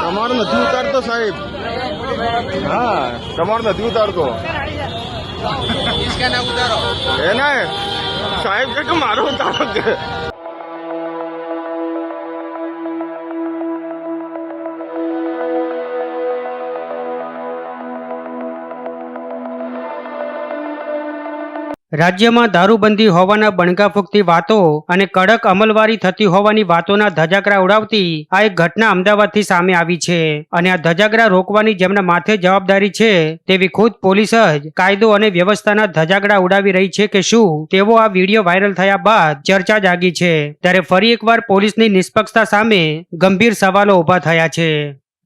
તમારો નથી ઉતારતો સાહેબ. હા, તમારો નથી ઉતારતો એને સાહેબ કે મારો ઉતારો છે. રાજ્યમાં દારૂબંધી હોવાના બણગા ફૂંકતી વાતો અને કડક અમલવારી થતી હોવાની વાતોના ધજાગરા ઉડાવતી આ એક ઘટના અમદાવાદથી સામે આવી છે. અને આ ધજાગરા રોકવાની જેમના માથે જવાબદારી છે તેવી ખુદ પોલીસ જ કાયદો અને વ્યવસ્થાના ધજાગરા ઉડાવી રહી છે કે શું, તેવો આ વિડીયો વાયરલ થયા બાદ ચર્ચા જાગી છે. ત્યારે ફરી એકવાર પોલીસની નિષ્પક્ષતા સામે ગંભીર સવાલો ઉભા થયા છે.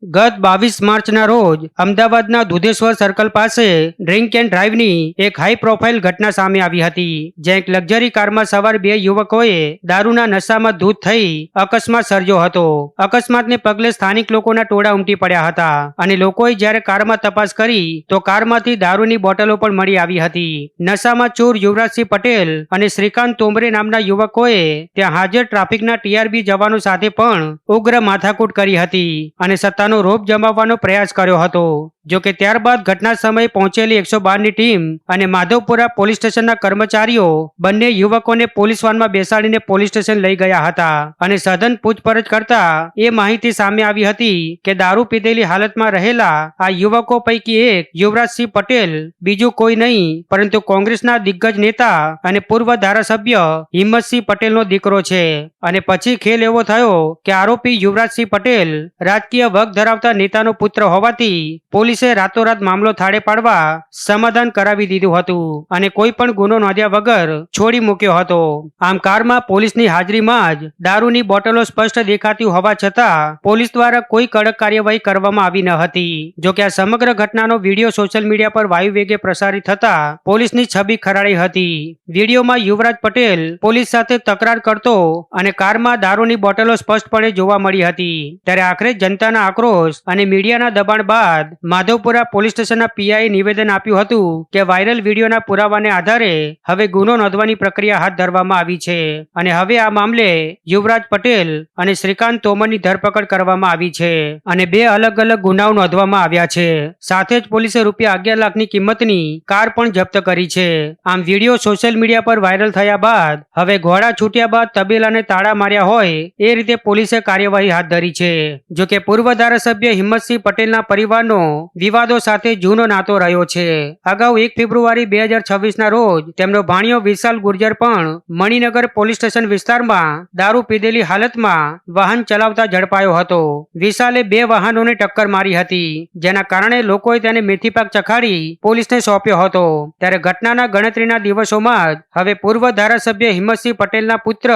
ગત 22 માર્ચના રોજ અમદાવાદના દુધેશ્વર સર્કલ પાસે ડ્રિંક એન્ડ ડ્રાઈવની એક હાઈ પ્રોફાઇલ ઘટના સામે આવી હતી, જ્યાં એક લક્ઝરી કારમાં સવાર બે યુવકોએ દારૂના નશામાં ધૂત થઈ અકસ્માત સર્જ્યો હતો. અકસ્માતને પગલે સ્થાનિક લોકોના ટોળા ઉમટી પડ્યા હતા અને લોકોએ જ્યારે કારમાં તપાસ કરી તો કારમાંથી દારૂની બોટલો પણ મળી આવી હતી. નશામાં ચૂર યુવરાજસિંહ પટેલ અને શ્રીકાંત તોમરે નામના યુવકોએ ત્યાં હાજર ટ્રાફિકના ટીઆરબી જવાનો સાથે પણ ઉગ્ર માથાકૂટ કરી હતી અને સત્તાનો રોપ જમાવવાનો પ્રયાસ કર્યો હતો. જો કે ત્યારબાદ ઘટના સમયે પહોંચેલી 112ની ટીમ અને માધવપુરા પોલીસ સ્ટેશનના કર્મચારીઓ બંને યુવકોને પોલીસ વાનમાં બેસાડીને પોલીસ સ્ટેશન લઈ ગયા હતા અને સઘન પૂછપરછ કરતા એ માહિતી સામે આવી હતી કે દારૂ પીધેલી હાલતમાં રહેલા આ યુવકો પૈકી એક યુવરાજસિંહ પટેલ બીજું કોઈ નહીં પરંતુ કોંગ્રેસના દિગ્ગજ નેતા અને પૂર્વ ધારાસભ્ય હિંમતસિંહ પટેલનો દીકરો છે. અને પછી ખેલ એવો થયો કે આરોપી યુવરાજસિંહ પટેલ રાજકીય વગ ધરાવતા નેતાનો પુત્ર હોવાથી પોલીસે રાતોરાત મામલો થાળે પાડવા સમાધાન કરાવી દીધું હતું અને કોઈ પણ ગુનો નોંધ્યા વગર છોડી મૂક્યો હતો. આમ કારમાં પોલીસની હાજરીમાં જ દારૂની બોટલો સ્પષ્ટ દેખાતી હોવા છતાં પોલીસ દ્વારા કોઈ કડક કાર્યવાહી કરવામાં આવી ન હતી. જો કે આ સમગ્ર ઘટનાનો વિડીયો સોશિયલ મીડિયા પર વાયુ વેગે પ્રસારિત થતા પોલીસની છબી ખરાડી હતી. વિડીયોમાં યુવરાજ પટેલ પોલીસ સાથે તકરાર કરતો અને કારમાં દારૂની બોટલો સ્પષ્ટપણે જોવા મળી હતી. ત્યારે આખરે જનતાના આક્રોશ અને મીડિયાના દબાણ બાદ માધવપુરા પોલીસ સ્ટેશનના પીઆઈએ નિવેદન આપ્યું હતું કે વાયરલ વિડીયોના પુરાવાને આધારે હવે ગુનો નોંધવાની પ્રક્રિયા હાથ ધરવામાં આવી છે અને હવે આ મામલે યુવરાજ પટેલ અને શ્રીકાંત તોમરની ધરપકડ કરવામાં આવી છે અને બે અલગ અલગ ગુનાઓ નોંધવામાં આવ્યા છે. સાથે જ પોલીસે રૂપિયા 11 લાખની કિંમતની કાર પણ જપ્ત કરી છે. આમ વિડીયો સોશિયલ મીડિયા પર વાયરલ થયા બાદ હવે ઘોડા છૂટ્યા બાદ તબેલાને તાળા માર્યા હોય એ રીતે પોલીસે કાર્યવાહી હાથ ધરી છે. જો કે પૂર્વ ધારાસભ્ય હિંમતસિંહ પટેલના પરિવારનો વિવાદો સાથે જૂનો નાતો રહ્યો છે. અગાઉ 1 ફેબ્રુઆરી 2026ના રોજ તેમનો ભાણિયો વિશાલ ગુર્જર પણ મણિનગર પોલીસ સ્ટેશન વિસ્તારમાં દારૂ પીધેલી હાલતમાં વાહન ચલાવતા ઝડપાયો હતો. વિશાલે 2 વાહનોને ટક્કર મારી હતી, જેના કારણે લોકોએ તેને મેથીપાક ચખાડી પોલીસને સોંપ્યો હતો. ત્યારે ઘટનાના ગણતરીના દિવસોમાં જ હવે પૂર્વ ધારાસભ્ય હિંમતસિંહ પટેલના પુત્ર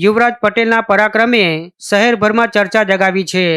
યુવરાજ પટેલના પરાક્રમે શહેરભરમાં ચર્ચા જગાવી છે.